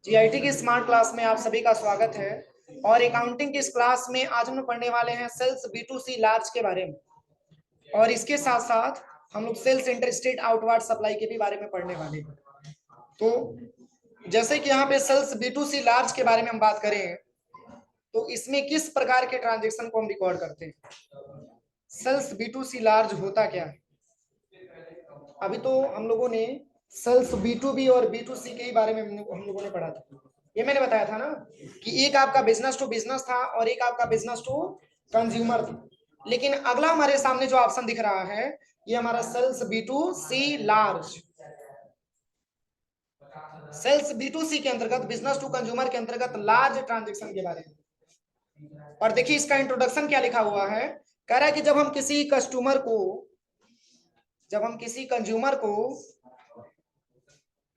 GIT की smart class में आप सभी का स्वागत है। और अकाउंटिंग की इस क्लास में आज हम लोग पढ़ने वाले हैं सेल्स B2C लार्ज के बारे में, और इसके साथ साथ हम लोग sales inter state outward supply के भी बारे में पढ़ने वाले हैं। तो जैसे कि यहाँ पे सेल्स B2C लार्ज के बारे में हम बात करें तो इसमें किस प्रकार के ट्रांजेक्शन को हम रिकॉर्ड करते हैं, सेल्स B2C लार्ज होता क्या है। अभी तो हम लोगों ने सेल्स B2B और B2C के ही बारे में हम लोगों ने पढ़ा था। ये मैंने बताया था ना कि एक आपका बिजनेस टू बिजनेस था और एक आपका बिजनेस टू कंज्यूमर था। लेकिन अगला हमारे सामने जो ऑप्शन दिख रहा है ये हमारा sales B2C large. Sales B2C के अंतर्गत, बिजनेस टू कंज्यूमर के अंतर्गत लार्ज ट्रांजेक्शन के बारे में। और देखिए इसका इंट्रोडक्शन क्या लिखा हुआ है। कह रहा है कि जब हम किसी कंज्यूमर को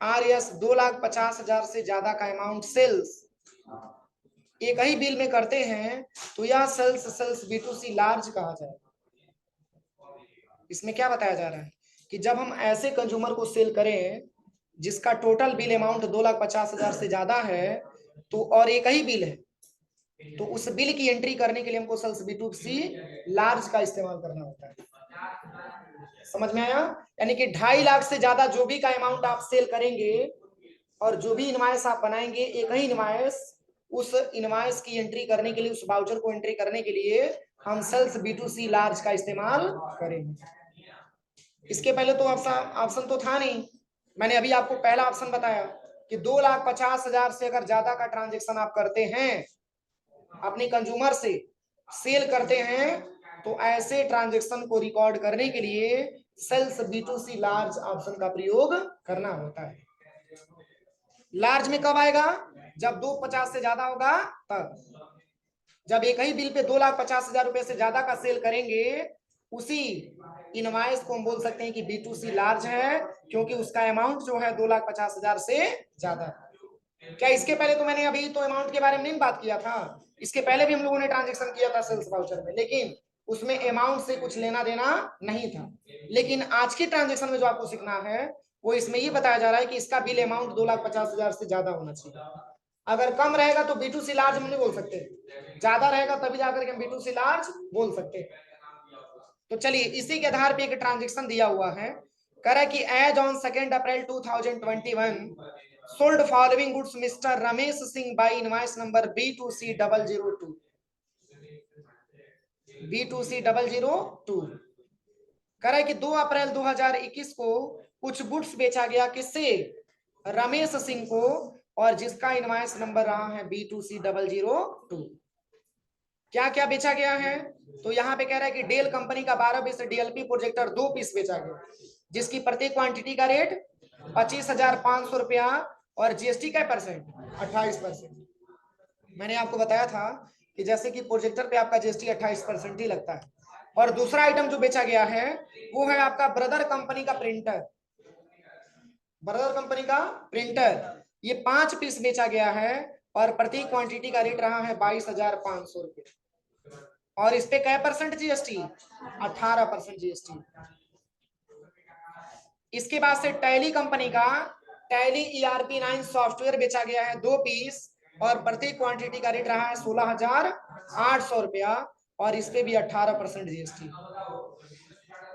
RS 2,50,000 से ज्यादा का अमाउंट सेल्स एक ही बिल में करते हैं तो यह सेल्स B2C लार्ज कहा जाए। इसमें क्या बताया जा रहा है कि जब हम ऐसे कंज्यूमर को सेल करें जिसका टोटल बिल अमाउंट 2,50,000 से ज्यादा है तो और एक ही बिल है तो उस बिल की एंट्री करने के लिए हमको सेल्स B2C लार्ज का इस्तेमाल करना होता है। समझ में आया? यानी कि 2.5 लाख से ज्यादा जो भी का अमाउंट आप सेल करेंगे और जो भी इनवॉइस आप बनाएंगे, एक ही इनवॉइस, उस इनवॉइस की एंट्री करने के लिए, उस वाउचर को एंट्री करने के लिए हम सेल्स B2C लार्ज का इस्तेमाल करेंगे। इसके पहले तो ऑप्शन तो था नहीं। मैंने अभी आपको पहला ऑप्शन बताया कि 2,50,000 से अगर ज्यादा का ट्रांजेक्शन आप करते हैं, अपने कंज्यूमर से सेल करते हैं, तो ऐसे ट्रांजेक्शन को रिकॉर्ड करने के लिए सेल्स B2C लार्ज ऑप्शन का प्रयोग करना होता है। लार्ज में कब आएगा? जब 2,50,000 से ज्यादा होगा तब। जब एक ही बिल पे 2,50,000 रुपए से ज्यादा का सेल करेंगे, उसी इनवॉइस को हम बोल सकते हैं कि B2C लार्ज है, क्योंकि उसका अमाउंट जो है 2,50,000 से ज्यादा है। क्या इसके पहले तो मैंने अभी तो अमाउंट के बारे में नहीं बात किया था, इसके पहले भी हम लोगों ने ट्रांजेक्शन किया था सेल्स वाउचर में, लेकिन उसमें अमाउंट से कुछ लेना देना नहीं था। लेकिन आज की ट्रांजेक्शन में जो आपको सीखना है वो इसमें ये बताया जा रहा है कि इसका बिल अमाउंट 2,50,000 से ज्यादा होना चाहिए। अगर कम रहेगा तो B2C लार्ज हम नहीं बोल सकते, ज्यादा रहेगा तभी जाकर के हम B2C लार्ज बोल सकते हैं। तो चलिए इसी के आधार पे एक ट्रांजेक्शन दिया हुआ है। कह रहा है कि as on 2 April 2021 sold following goods mister Ramesh Singh by invoice number B2C002 B2C002। कह रहा है कि 2 अप्रैल 2021 को कुछ गुड्स बेचा गया, किससे? रमेश सिंह को, और जिसका इनवॉइस नंबर रहा है B2C002। क्या क्या बेचा गया है? तो यहाँ पे कह रहा है कि डेल कंपनी का 12 पीस DLP प्रोजेक्टर 2 पीस बेचा गया, जिसकी प्रति क्वांटिटी का रेट 25,500 रुपया, और GST क्या परसेंट? 28%। मैंने आपको बताया था कि जैसे कि प्रोजेक्टर पे आपका GST 28% ही लगता है। और दूसरा आइटम जो बेचा गया है वो है आपका ब्रदर कंपनी का प्रिंटर। ब्रदर कंपनी का प्रिंटर ये 5 पीस बेचा गया है, और प्रति क्वांटिटी का रेट रहा है 22,500 रुपये। और इस पे क्या परसेंट GST? 18% GST। इसके बाद से टैली कंपनी का टैली ERP9 सॉफ्टवेयर बेचा गया है 2 पीस, और प्रति क्वांटिटी का रेट रहा है 16,800 रुपया, और इस पे भी 18% GST।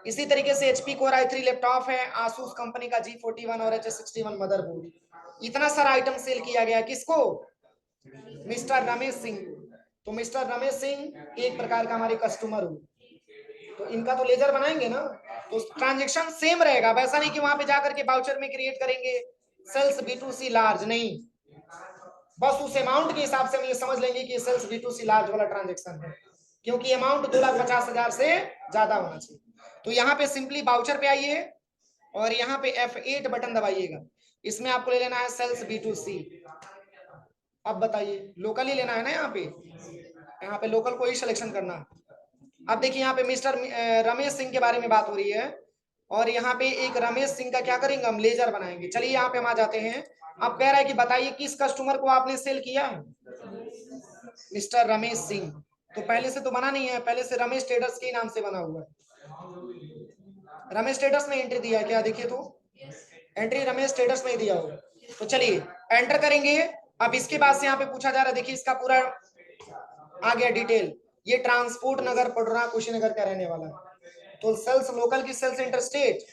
इसी तरीके से HP Core i3 लैपटॉप है, आसूस कंपनी का G41 और H61 मदरबोर्ड। इतना सारा आइटम सेल किया गया, किसको? मिस्टर रमेश सिंह। तो मिस्टर रमेश सिंह एक प्रकार का हमारे कस्टमर हो, तो इनका तो लेजर बनाएंगे ना, तो ट्रांजेक्शन सेम रहेगा। वैसा नहीं कि वहां पे जाकर के वाउचर में क्रिएट करेंगे सेल्स B2C लार्ज, नहीं, बस उस अमाउंट के हिसाब से हम ये समझ लेंगे कि सेल्स B2C लार्ज वाला ट्रांजेक्शन है, क्योंकि अमाउंट 2,50,000 से ज्यादा होना चाहिए। तो यहाँ पे सिंपली वाउचर पे आइए और यहाँ पे F8 बटन दबाइएगा। इसमें आपको ले लेना है सेल्स B2C। अब बताइए, लोकल ही लेना है ना, यहाँ पे लोकल को ही सिलेक्शन करना है। अब देखिए यहाँ पे मिस्टर रमेश सिंह के बारे में बात हो रही है, और यहाँ पे एक रमेश सिंह का क्या करेंगे, हम लेजर बनाएंगे। चलिए यहाँ पे हम आ जाते हैं। अब कह रहा है कि बताइए किस कस्टमर को आपने सेल किया है? मिस्टर रमेश सिंह। तो पहले से तो बना नहीं है, पहले से रमेश ट्रेडर्स के नाम से बना हुआ है। रमेश ट्रेडर्स में एंट्री दिया है क्या? देखिए तो एंट्री रमेश ट्रेडर्स में ही दिया होगा। तो चलिए एंटर करेंगे अब इसके बाद से यहाँ पे पूछा जा रहा है, देखिए इसका पूरा आ गया डिटेल। ये ट्रांसपोर्ट नगर पडुरा कुशीनगर का रहने वाला है। तो सेल्स लोकल की सेल्स इंटरस्टेट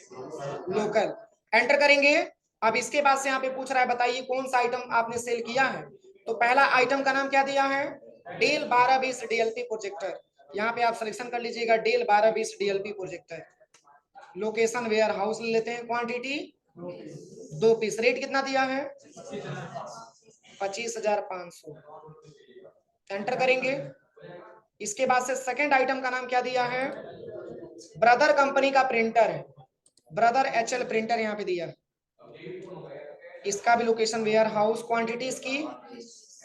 लोकल एंटर करेंगे। अब इसके बाद से यहाँ पे पूछ रहा है बताइए कौन सा आइटम आपने सेल किया है। तो पहला आइटम का नाम क्या दिया है, डेल 1220 डीएलपी प्रोजेक्टर। यहाँ पे आप सिलेक्शन कर लीजिएगा Dell 1220 DLP projector. Location warehouse ले लेते हैं, क्वांटिटी 2 पीस, रेट कितना दिया है 25,500, एंटर करेंगे। इसके बाद से सेकंड आइटम का नाम क्या दिया है, ब्रदर कंपनी का प्रिंटर है, ब्रदर एचएल प्रिंटर यहाँ पे दिया है। इसका भी लोकेशन वेयर हाउस, क्वांटिटी इसकी,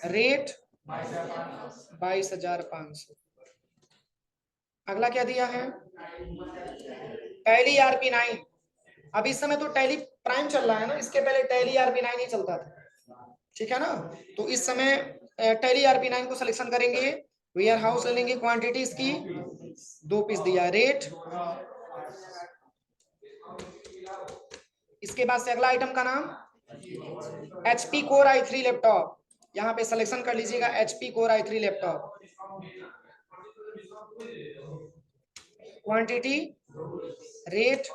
रेट 22,500। अगला क्या दिया है, टैली आरपी 9। अब इस समय तो टैली प्राइम चल रहा है ना, इसके पहले टैली आरपी 9 ही चलता था, ठीक है ना। तो इस समय टैली आरपी 9 को सिलेक्शन करेंगे, वेयर हाउस ले लेंगे, क्वांटिटी इसकी 2 पीस दिया, रेट। इसके बाद से अगला आइटम का नाम HP Core i3 लैपटॉप, यहाँ पे सिलेक्शन कर लीजिएगा HP Core i3 laptop, quantity, rate.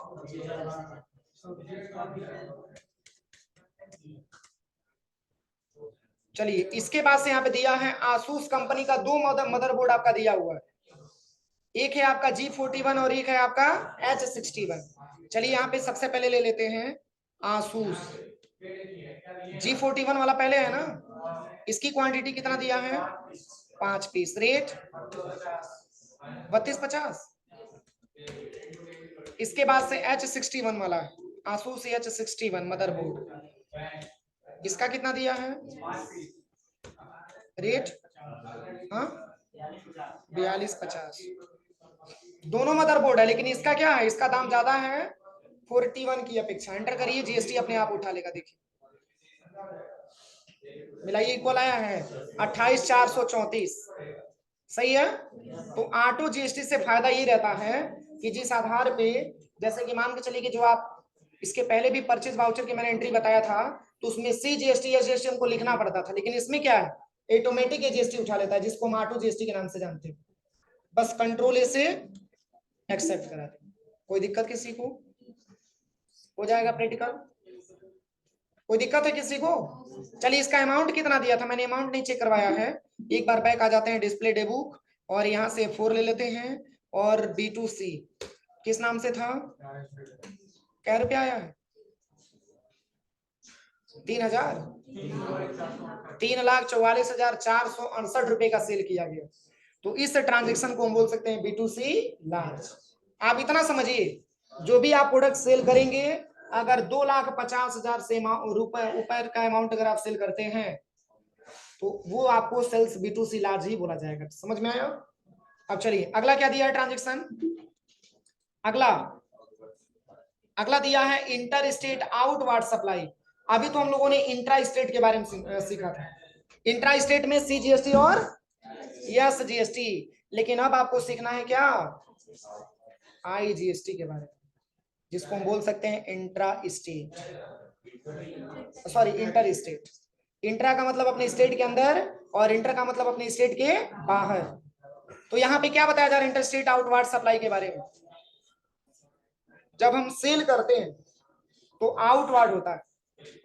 चलिए इसके बाद से यहाँ पे दिया है आसूस कंपनी का 2 मदरबोर्ड आपका दिया हुआ है, एक है आपका G41 और एक है आपका H61। चलिए यहाँ पे सबसे पहले ले लेते हैं आसूस G41 वाला पहले है ना, इसकी क्वांटिटी कितना दिया है 5 पीस, रेट 3250। इसके बाद से H61 वाला है, आसूस H61 मदरबोर्ड, इसका कितना दिया है, रेट 4250। दोनों मदरबोर्ड है लेकिन इसका क्या है, इसका दाम ज्यादा है 41 की अपेक्षा। एंटर करिए, जीएसटी अपने आप उठा लेगा, देखिए मिलाइए, इक्वल आया है 28,434, सही है। तो ऑटो जीएसटी से फायदा ये रहता है कि जिस आधार पे, जैसे कि मान के चलिए कि जो आप इसके पहले भी परचेज वाउचर की मैंने एंट्री बताया था, तो उसमें CGST या जीएसटी हमको लिखना पड़ता था, लेकिन इसमें क्या है ऑटोमेटिक जीएसटी उठा लेता है, जिसको हम ऑटो जीएसटी के नाम से जानते हैं। बस कंट्रोल ए से एक्सेप्ट करा दें। कोई दिक्कत किसी को, हो जाएगा प्रैक्टिकल, कोई दिक्कत है किसी को। चलिए इसका अमाउंट कितना दिया था, मैंने अमाउंट नहीं चेक करवाया है, एक बार बैक आ जाते हैं डिस्प्ले डे बुक और यहाँ से 4 ले लेते हैं, और B2C किस नाम से था, क्या रुपया आया है 3,000, 3,44,468 रुपए का सेल किया गया। तो इस ट्रांजेक्शन को हम बोल सकते हैं B2C लार्ज। आप इतना समझिए, जो भी आप प्रोडक्ट सेल करेंगे, अगर 2,50,000 से रुपए ऊपर का अमाउंट अगर आप सेल करते हैं तो वो आपको सेल्स B2C लार्ज ही बोला जाएगा, समझ में आया। अब चलिए अगला क्या दिया है ट्रांजेक्शन, अगला दिया है इंटर स्टेट आउटवार्ड सप्लाई। अभी तो हम लोगों ने इंट्रा स्टेट के बारे में सीखा था, इंट्रा स्टेट में CGST और SGST, लेकिन अब आपको सीखना है क्या, IGST के बारे में, जिसको हम बोल सकते हैं intra state, sorry inter state. Intra का मतलब अपने स्टेट के अंदर और इंटर का मतलब अपने स्टेट के बाहर। तो यहाँ पे क्या बताया जा रहा है इंटर स्टेट आउटवार्ड सप्लाई के बारे में, जब हम सेल करते हैं तो आउटवार्ड होता है,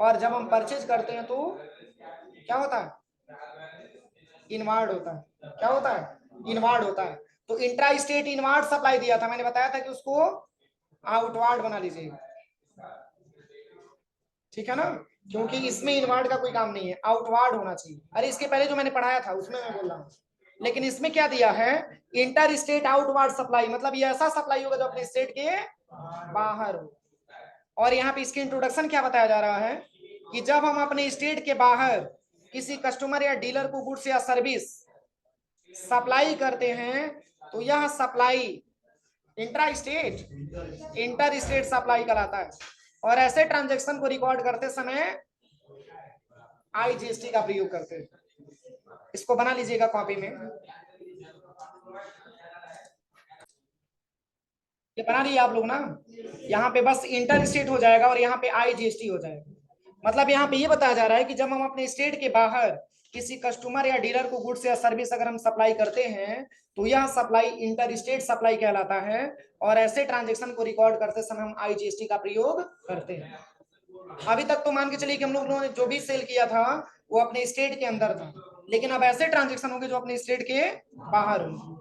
और जब हम परचेज करते हैं तो क्या होता है, इनवार्ड होता है। क्या होता है, इनवार्ड होता है। तो इंट्रा स्टेट इनवार्ड सप्लाई दिया था, मैंने बताया था कि उसको आउटवार्ड बना लीजिएगा, ठीक है ना, क्योंकि इसमें इनवार्ड का कोई काम नहीं है, आउटवार्ड होना चाहिए। अरे इसके पहले जो मैंने पढ़ाया था उसमें मैं बोल रहा हूँ, लेकिन इसमें क्या दिया है, इंटर स्टेट आउटवार्ड सप्लाई, मतलब ये ऐसा सप्लाई होगा जो अपने स्टेट के बाहर हो। और यहाँ पे इसकी इंट्रोडक्शन क्या बताया जा रहा है कि जब हम अपने स्टेट के बाहर किसी कस्टमर या डीलर को गुड्स या सर्विस सप्लाई करते हैं, तो यह सप्लाई इंटर स्टेट सप्लाई कहलाता है। और ऐसे ट्रांजैक्शन को रिकॉर्ड करते समय IGST का प्रयोग करते हैं। इसको बना लीजिएगा कॉपी में, ये बना लिए आप लोग ना, यहाँ पे बस इंटर स्टेट हो जाएगा और यहाँ पे IGST हो जाएगा। मतलब यहाँ पे ये बताया जा रहा है कि जब हम अपने स्टेट के बाहर किसी कस्टमर या डीलर को गुड्स या सर्विस अगर हम सप्लाई करते हैं तो यह सप्लाई इंटर स्टेट सप्लाई कहलाता है और ऐसे ट्रांजेक्शन को रिकॉर्ड करते समय हम IGST का प्रयोग करते हैं। अभी तक तो मान के चलिए कि हम लोगों ने जो भी सेल किया था वो अपने स्टेट के अंदर था, लेकिन अब ऐसे ट्रांजेक्शन होंगे जो अपने स्टेट के बाहर होंगे।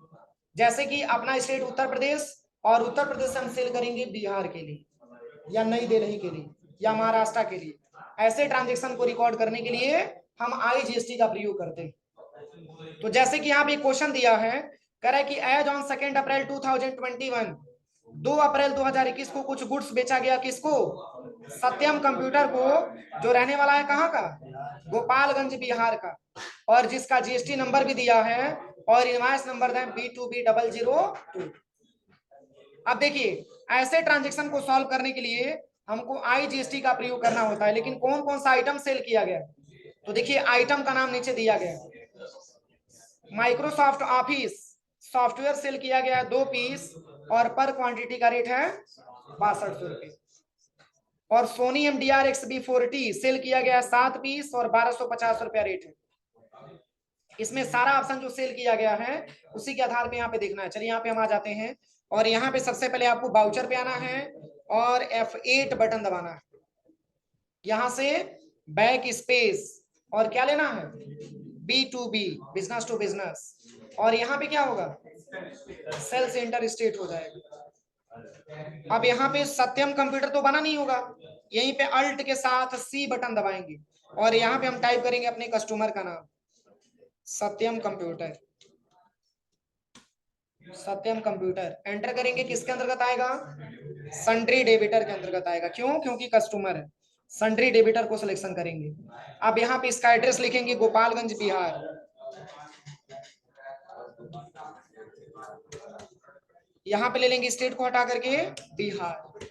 जैसे कि अपना स्टेट उत्तर प्रदेश और उत्तर प्रदेश से हम सेल करेंगे बिहार के लिए या नई दिल्ली के लिए या महाराष्ट्र के लिए, ऐसे ट्रांजेक्शन को रिकॉर्ड करने के लिए हम IGST का प्रयोग करते हैं। तो जैसे कि यहाँ पे क्वेश्चन दिया है, कह रहा है कि एज ऑन 2 अप्रैल 2021 2 अप्रैल 2021 को कुछ गुड्स बेचा गया किसको? सत्यम कंप्यूटर को, जो रहने वाला है कहाँ का? गोपालगंज बिहार का, और जिसका GST नंबर भी दिया है और इनवॉइस नंबर है B2B002। अब देखिए ऐसे ट्रांजेक्शन को सॉल्व करने के लिए हमको IGST का प्रयोग करना होता है, लेकिन कौन कौन सा आइटम सेल किया गया? तो देखिए आइटम का नाम नीचे दिया गया, माइक्रोसॉफ्ट ऑफिस सॉफ्टवेयर सेल किया गया है 2 पीस और पर क्वांटिटी का रेट है 6200 रुपये। और सोनी MDR XB40 सेल किया गया 7 पीस और 1250 रुपया रेट है। इसमें सारा ऑप्शन जो सेल किया गया है उसी के आधार पे यहाँ पे देखना है। चलिए यहाँ पे हम आ जाते हैं और यहाँ पे सबसे पहले आपको बाउचर पे आना है और F8 बटन दबाना है। यहाँ से बैक स्पेस और क्या लेना है? B2B बिजनेस टू बिजनेस, और यहाँ पे क्या होगा? सेल से इंटर स्टेट हो जाएगा। अब यहाँ पे सत्यम कंप्यूटर तो बना नहीं होगा, यहीं पे अल्ट के साथ C बटन दबाएंगे और यहाँ पे हम टाइप करेंगे अपने कस्टमर का नाम, सत्यम कंप्यूटर। सत्यम कंप्यूटर एंटर करेंगे, किसके अंतर्गत आएगा? सन्ड्री डेबिटर के अंतर्गत आएगा। क्यों? क्योंकि कस्टमर है। सन्ड्री डेबिटर को सिलेक्शन करेंगे। अब यहाँ पे इसका एड्रेस लिखेंगे गोपालगंज बिहार। यहाँ पे ले लेंगे स्टेट को हटा करके बिहार।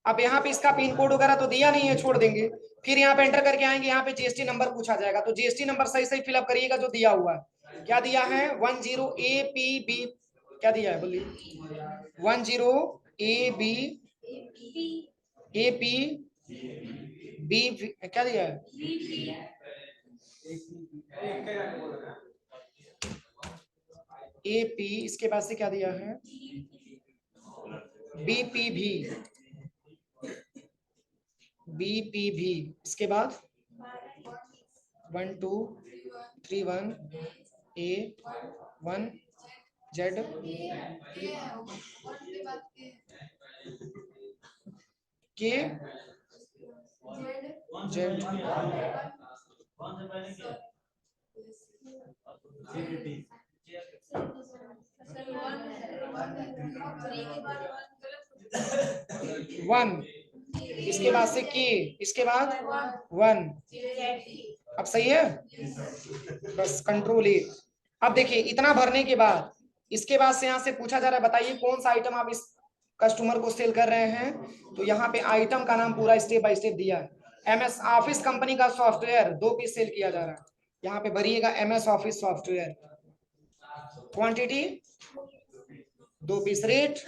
अब यहाँ पे इसका पिन कोड वगैरह तो दिया नहीं है, छोड़ देंगे। फिर यहाँ पे एंटर करके आएंगे, यहाँ पे GST नंबर पूछा जाएगा तो GST नंबर सही सही फिलअप करिएगा जो दिया हुआ है। क्या दिया है? 10APB, क्या दिया है बोलिए? 10APB क्या दिया है? AP, इसके बाद से क्या दिया है? BPV, इसके बाद 1231A1Z के जेड। वन, इसके बाद से के, इसके बाद 1। अब सही है, बस कंट्रोल A। अब देखिए इतना भरने के बाद इसके बाद से यहाँ से पूछा जा रहा है बताइए कौन सा आइटम आप इस कस्टमर को सेल कर रहे हैं। तो यहाँ पे आइटम का नाम पूरा स्टेप बाय स्टेप दिया है। MS ऑफिस कंपनी का सॉफ्टवेयर 2 पीस सेल किया जा रहा है। यहाँ पे भरिएगा MS office software, quantity 2 piece, rate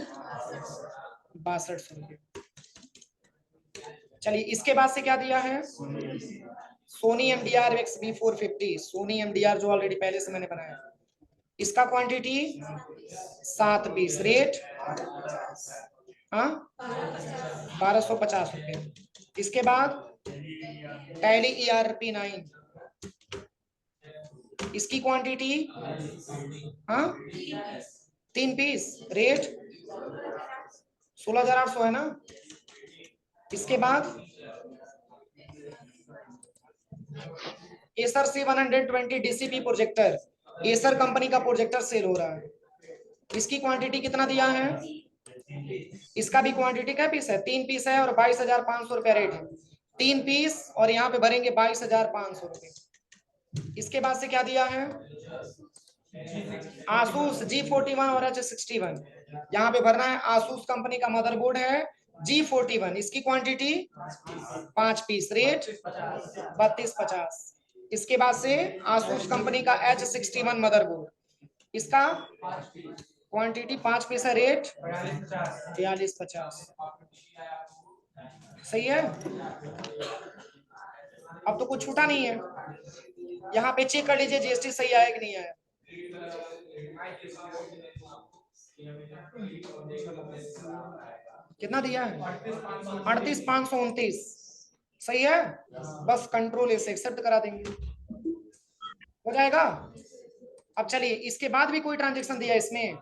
6200 रुपये। चलिए इसके बाद से क्या दिया है? Sony MDR XB450, Sony MDR जो ऑलरेडी पहले से मैंने बनाया, इसका क्वांटिटी 7 पीस, रेट 1250 रुपये। इसके बाद टैली ERP9, इसकी क्वांटिटी 3 पीस, रेट 16,800 है ना। इसके बाद Acer C120 DCP projector, Acer company का प्रोजेक्टर सेल हो रहा है। इसकी क्वांटिटी कितना दिया है? इसका भी क्वांटिटी क्या पीस है? 3 पीस है और 22,500 रुपया रेट है। 3 पीस और यहाँ पे भरेंगे 22,500 रुपये। इसके बाद से क्या दिया है? आसूस G41 और H61, यहाँ पे भरना है। आसूस कंपनी का मदरबोर्ड है G41, इसकी क्वांटिटी 5 पीस, रेट 3250। इसके बाद से आसूस कंपनी का H61 मदरबोर्ड, इसका क्वांटिटी 5 पीस है, रेट 4250। सही है। अब तो कुछ छूटा नहीं है। यहाँ पे चेक कर लीजिए जीएसटी सही आया कि नहीं आया। कितना दिया है? 38,529 सही है। बस कंट्रोल ए से एक्सेप्ट करा देंगे, हो जाएगा। अब चलिए इसके बाद भी कोई ट्रांजेक्शन दिया इसमें,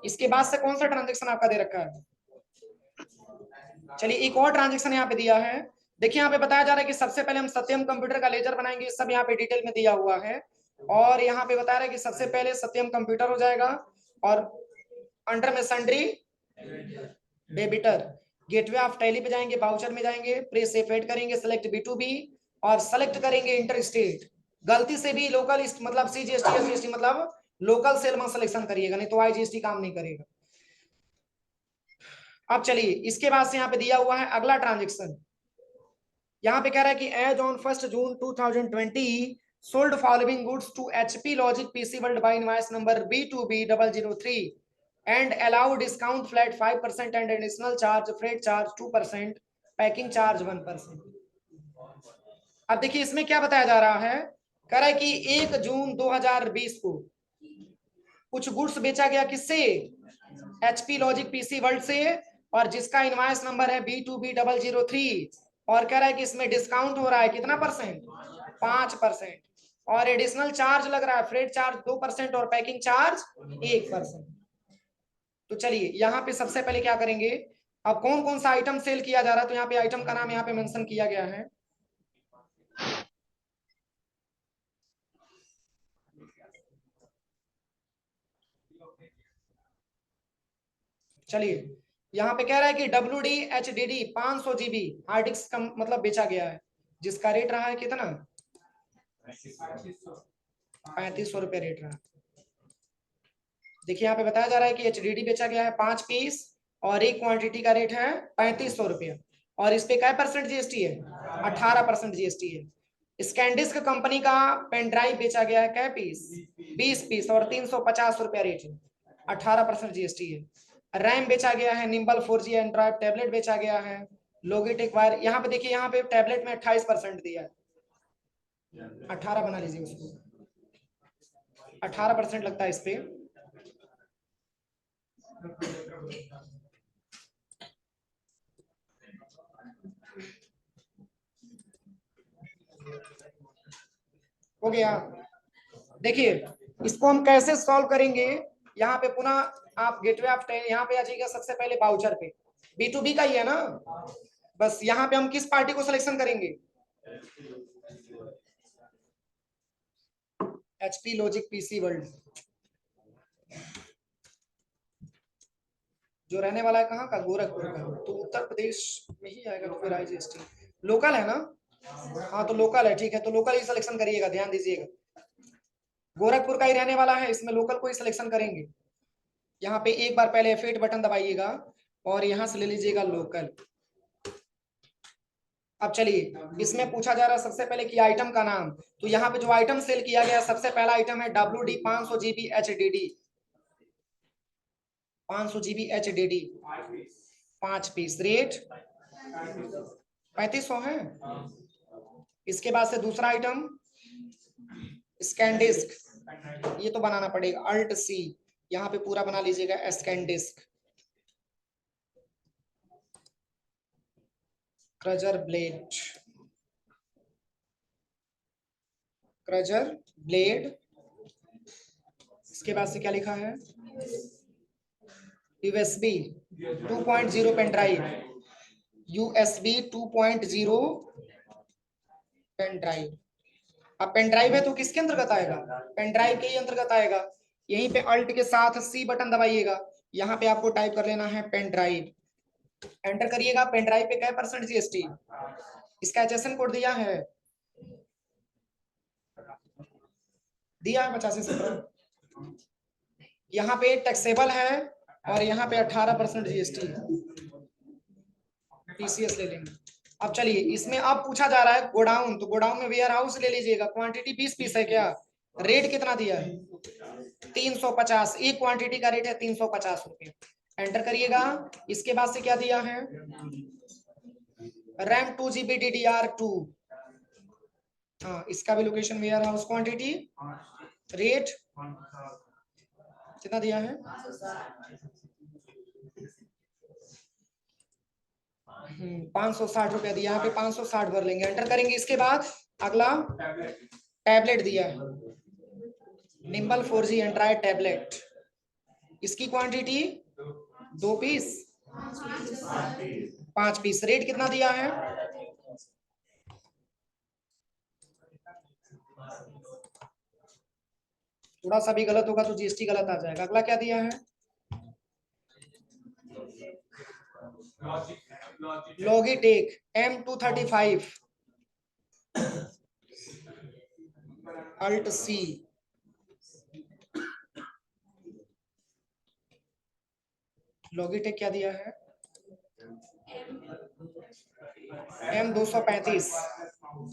इसके बाद से कौन सा ट्रांजेक्शन आपका दे रखा है? चलिए एक और ट्रांजेक्शन यहाँ पे दिया है। देखिए यहाँ पे बताया जा रहा है कि सबसे पहले हम सत्यम कंप्यूटर का लेजर बनाएंगे, सब यहाँ पे डिटेल में दिया हुआ है। और यहाँ पे बता रहा है कि सबसे पहले सत्यम कंप्यूटर हो जाएगा, और अंडर में sundry debtor, gateway of tally पे जाएंगे, बाउचर में जाएंगे, प्रेस एड करेंगे, सेलेक्ट B2B और सेलेक्ट करेंगे इंटर स्टेट। गलती से भी लोकल मतलब CGST या GST मतलब लोकल सेल में सिलेक्शन करिएगा, नहीं तो IGST काम नहीं करेगा। अब चलिए इसके बाद से यहाँ पे दिया हुआ है अगला ट्रांजेक्शन। यहाँ पे कह रहा है कि as on 1 June 2020 sold following goods to HP logic PC world by invoice number B2B003 and allow discount flat 5% and additional charge freight charge 2%, packing charge 1%। अब देखिए इसमें क्या बताया जा रहा है, कह रहा है कि 1 जून 2020 को कुछ गुड्स बेचा गया किससे? HP लॉजिक PC वर्ल्ड से, और जिसका इनवॉइस नंबर है B2B003, और कह रहा है कि इसमें डिस्काउंट हो रहा है कितना परसेंट? 5%, और एडिशनल चार्ज लग रहा है फ्रेट चार्ज 2% और पैकिंग चार्ज 1%। तो चलिए यहाँ पे सबसे पहले क्या करेंगे, अब कौन कौन सा आइटम सेल किया जा रहा है, तो यहाँ पे आइटम का नाम यहाँ पे मेंशन किया गया है। चलिए यहाँ पे कह रहा है कि WD-HDD 500 GB हार्ड डिस्क का मतलब बेचा गया है, जिसका रेट रहा है कितना? 3500 रुपये रेट रहा। देखिए यहाँ पे बताया जा रहा है कि HDD बेचा गया है 5 पीस, और एक क्वांटिटी का रेट है 3500 रुपया, और इस पे क्या परसेंट GST है? 18% GST है। स्कैनडिस्क कंपनी का पेन ड्राइव बेचा गया है क्या पीस? 20 पीस, और 350 रुपया रेट है, 18% GST है। रैम बेचा गया है निम्बल 4G एंड्रॉइड टैबलेट बेचा गया है, लोगिटेक वायर। यहाँ पे देखिए यहाँ पे टैबलेट में 28% दिया है, 18 बना लीजिए उसको, 18% लगता है इस पे। हो गया। देखिए इसको हम कैसे सॉल्व करेंगे, यहाँ पे पुनः आप गेटवे ऑफ यहाँ पे आ जाइएगा, सबसे पहले बाउचर पे B2B का ही है ना, बस यहाँ पे हम किस पार्टी को सिलेक्शन करेंगे? HP लॉजिक PC वर्ल्ड, जो रहने वाला है कहाँ का? गोरखपुर का, तो उत्तर प्रदेश में ही आएगा, तो फिर IGST लोकल है ना। हाँ तो लोकल है, ठीक है, तो लोकल ही सिलेक्शन करिएगा, ध्यान दीजिएगा, गोरखपुर का ही रहने वाला है, इसमें लोकल को ही सिलेक्शन करेंगे। यहाँ पे एक बार पहले F8 बटन दबाइएगा और यहाँ से ले लीजिएगा लोकल। अब चलिए इसमें पूछा जा रहा है सबसे पहले कि आइटम का नाम, तो यहाँ पे जो आइटम सेल किया गया सबसे पहला आइटम है WD 500 GB HDD, 500 GB HDD 5 piece, rate 3500 है। इसके बाद से दूसरा आइटम स्कैनडिस्क, ये तो बनाना पड़ेगा Alt+C, यहाँ पे पूरा बना लीजिएगा स्कैनडिस्क। क्रजर ब्लेड, क्रजर ब्लेड। इसके बाद से क्या लिखा है? USB 2.0 pen drive, USB 2.0 pen drive. अब पेन ड्राइव है तो किसके अंतर्गत आएगा? पेन ड्राइव के ही अंतर्गत आएगा। यहीं पे अल्ट के साथ C बटन दबाइएगा, यहाँ पे आपको टाइप कर लेना है पेन ड्राइव, एंटर करिएगा। पेन ड्राइव पे क्या परसेंट GST? इसका HSN कोड दिया है, दिया है 8517। यहाँ पे टैक्सेबल है, और यहाँ पे 18% GST, TCS ले लेंगे। अब चलिए इसमें अब पूछा जा रहा है गोडाउन, तो गोडाउन में वेयर हाउस ले लीजिएगा। क्वांटिटी 20 पीस है क्या? रेट कितना दिया है? 350, एक क्वांटिटी का रेट है 350 रुपये, एंटर करिएगा। इसके बाद से क्या दिया है? रैम 2 GB DDR2, हाँ, इसका भी location warehouse, quantity, rate कितना दिया है, 560 रुपया दिया, यहाँ पे 560 भर लेंगे, एंटर करेंगे। इसके बाद अगला टैबलेट दिया है, निम्बल 4G एंड्रॉइड टैबलेट, इसकी क्वांटिटी 2 पीस, 5 पीस, रेट कितना दिया है, थोड़ा सा भी गलत होगा तो जीएसटी गलत आ जाएगा। अगला क्या दिया है, लॉगिटेक M235 अल्ट सी, लॉगिटेक क्या दिया है,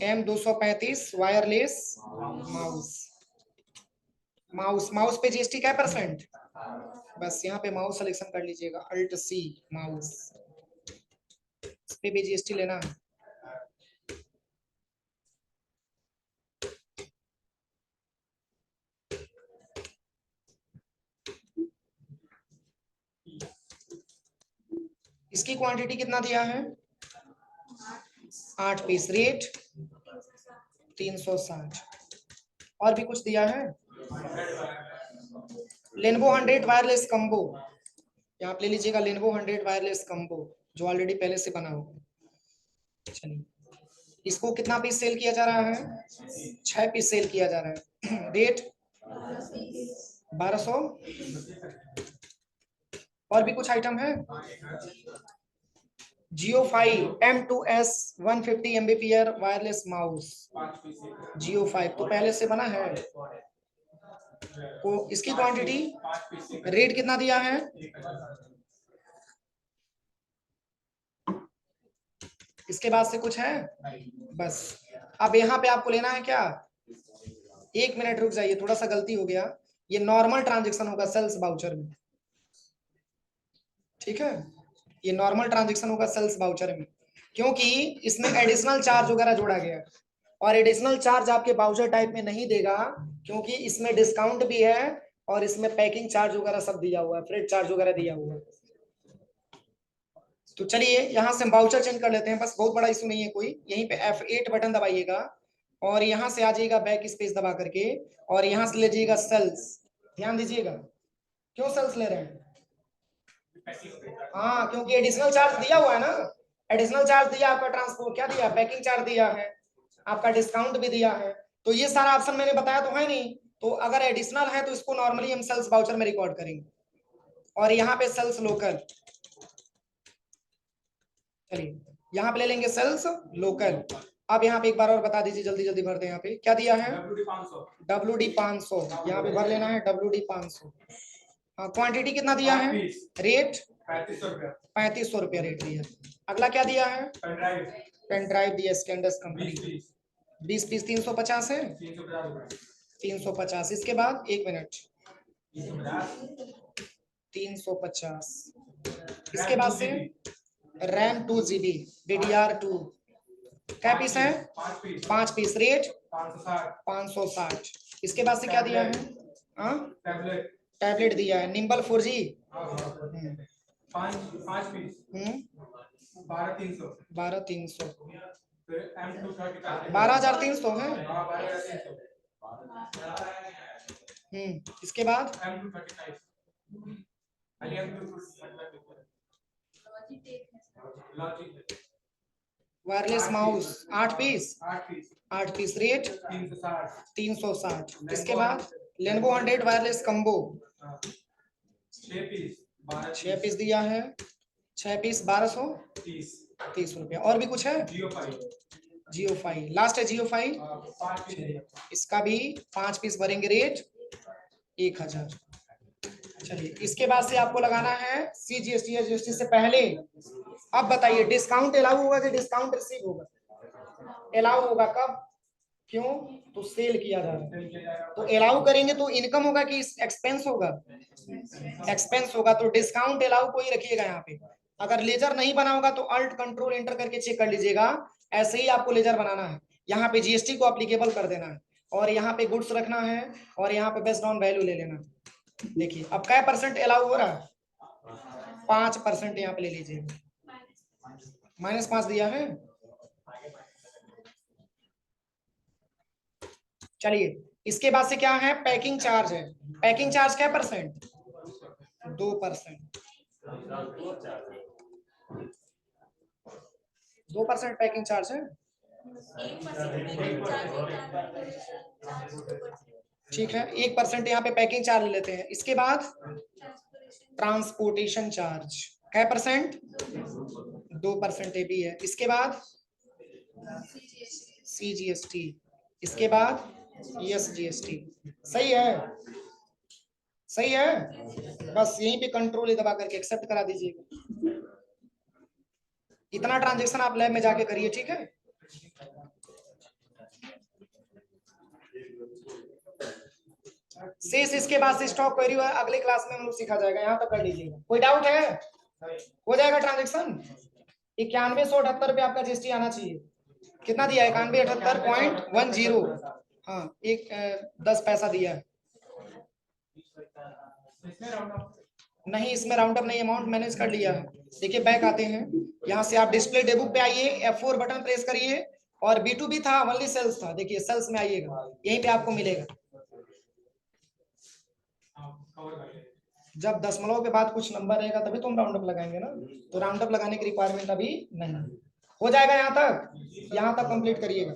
M235 वायरलेस माउस, माउस पे जीएसटी क्या परसेंट, बस यहाँ पे माउस सिलेक्शन कर लीजिएगा, अल्ट सी माउस, इस पे भी जीएसटी लेना है। इसकी क्वांटिटी कितना दिया है, 8 पीस, रेट 360, और भी कुछ दिया है, लेनोवो 100 वायरलेस कम्बो, यहाँ पे ले लीजिएगा लेनोवो 100 वायरलेस कम्बो जो ऑलरेडी पहले से बना हो। चलिए, इसको कितना पीस सेल किया जा रहा है, 6 पीस सेल किया जा रहा है, रेट 1200, और भी कुछ आइटम है, Geo5 M2S 150 Mbps wireless mouse, Geo5 तो पहले से बना है, को इसकी क्वांटिटी, रेट कितना दिया है, इसके बाद से कुछ है, बस। अब यहाँ पे आपको लेना है क्या, 1 मिनट रुक जाइए, थोड़ा सा गलती हो गया, ये नॉर्मल ट्रांजेक्शन होगा सेल्स वाउचर में, ठीक है, ये नॉर्मल ट्रांजेक्शन होगा सेल्स वाउचर में, क्योंकि इसमें एडिशनल चार्ज वगैरह जोड़ा गया है, और एडिशनल चार्ज आपके वाउचर टाइप में नहीं देगा, क्योंकि इसमें डिस्काउंट भी है और इसमें पैकिंग चार्ज वगैरह सब दिया हुआ है, फ्रेट चार्ज वगैरह दिया हुआ है। तो चलिए यहाँ से वाउचर चेंज कर लेते हैं, बस बहुत बड़ा इशू नहीं है कोई, यहीं पे F8 बटन दबाइएगा और यहाँ से आ जाइएगा बैक स्पेस दबा करके, और यहाँ से ले जाइएगा सेल्स, ध्यान दीजिएगा, क्यों सेल्स ले रहे हैं, हाँ क्योंकि एडिशनल चार्ज दिया हुआ है ना, एडिशनल चार्ज दिया, आपका ट्रांसपोर्ट क्या दिया, पैकिंग चार्ज दिया है, आपका डिस्काउंट भी दिया है, तो ये सारा ऑप्शन मैंने बताया तो है नहीं, तो अगर एडिशनल है तो इसको नॉर्मली हम सेल्स वाउचर में रिकॉर्ड करेंगे, और यहाँ पे सेल्स लोकल, चलिए यहाँ पे ले लेंगे सेल्स लोकल। अब यहाँ पे एक बार और बता दीजिए, जल्दी जल्दी भरते हैं, यहाँ पे क्या दिया है, WD 500, यहाँ पे भर लेना है WD 500, हाँ क्वांटिटी कितना दिया है, रेट 3500 रुपया रेट दिया। अगला क्या दिया है, पेन ड्राइव दिया स्कैंडस कंपनी, 20 पीस 350 है, 350, इसके बाद 1 मिनट, 350, इसके बाद से रैम 2GB DDR2, क्या पीस है, 5 पीस, रेट 560, इसके बाद से क्या दिया है, टैबलेट दिया है, निम्बल 4G 12,300, 12,300 है, इसके बाद wireless mouse 8 piece, 8 piece, rate 360, इसके बाद लेनोवो 100 वायरलेस कम्बो 6 पीस दिया है, 6 पीस 1230 रुपया, और भी कुछ है, Geo5 लास्ट है, Geo5, इसका भी 5 पीस भरेंगे, रेट 1000। चलिए इसके बाद से आपको लगाना है CGST, GST से पहले, अब बताइए डिस्काउंट अलाउ होगा कि डिस्काउंट रिसीव होगा, अलाउ होगा, कब, क्यों, तो सेल किया जा रहा है, तो अलाउ करेंगे तो इनकम होगा कि एक्सपेंस होगा, एक्सपेंस होगा, तो डिस्काउंट अलाउ को ही रखिएगा यहाँ पे, अगर लेजर नहीं बना होगा तो अल्ट कंट्रोल एंटर करके चेक कर लीजिएगा, ऐसे ही आपको लेजर बनाना है, यहाँ पे जीएसटी को अप्लीकेबल कर देना है और यहाँ पे गुड्स रखना है और यहाँ पे बेस्ड ऑन वैल्यू ले लेना। देखिए अब क्या परसेंट अलाउ हो रहा है, 5% यहाँ पे ले लीजिए, -5 दिया है। चलिए इसके बाद से क्या है, पैकिंग चार्ज है। पैकिंग चार्ज क्या परसेंट, 2%। 2% पैकिंग चार्ज है, ठीक है। 1% यहाँ पे पैकिंग चार्ज लेते हैं। इसके बाद ट्रांसपोर्टेशन चार्ज क्या परसेंट, 2% ये भी है। इसके बाद CGST, इसके बाद SGST। सही है, सही है। बस यहीं पे कंट्रोल दबा करके एक्सेप्ट करा दीजिएगा। इतना ट्रांजैक्शन आप लैब में जाके करिए, ठीक है। शेष इसके बाद से स्टॉक क्वेरी अगले क्लास में हम लोग सीखा जाएगा, यहाँ तक कर लीजिएगा। कोई डाउट है, हो जाएगा ट्रांजैक्शन। 9178 रुपये आपका जीएसटी आना चाहिए। कितना दिया है, 9178.10। हाँ, 10 पैसा दिया है। नहीं, इसमें राउंड अप नहीं, अमाउंट मैनेज कर लिया है। देखिए बैक आते हैं, यहाँ से आप डिस्प्ले डेबुक पे आइए, F4 बटन प्रेस करिए और B2B था, ओनली सेल्स था। देखिए सेल्स में आइएगा, यहीं पे आपको मिलेगा। जब दशमलव के बाद कुछ नंबर रहेगा तभी तो हम राउंड अप लगाएंगे ना, तो राउंड अप लगाने की रिक्वायरमेंट अभी नहीं। हो जाएगा यहाँ तक कंप्लीट करिएगा।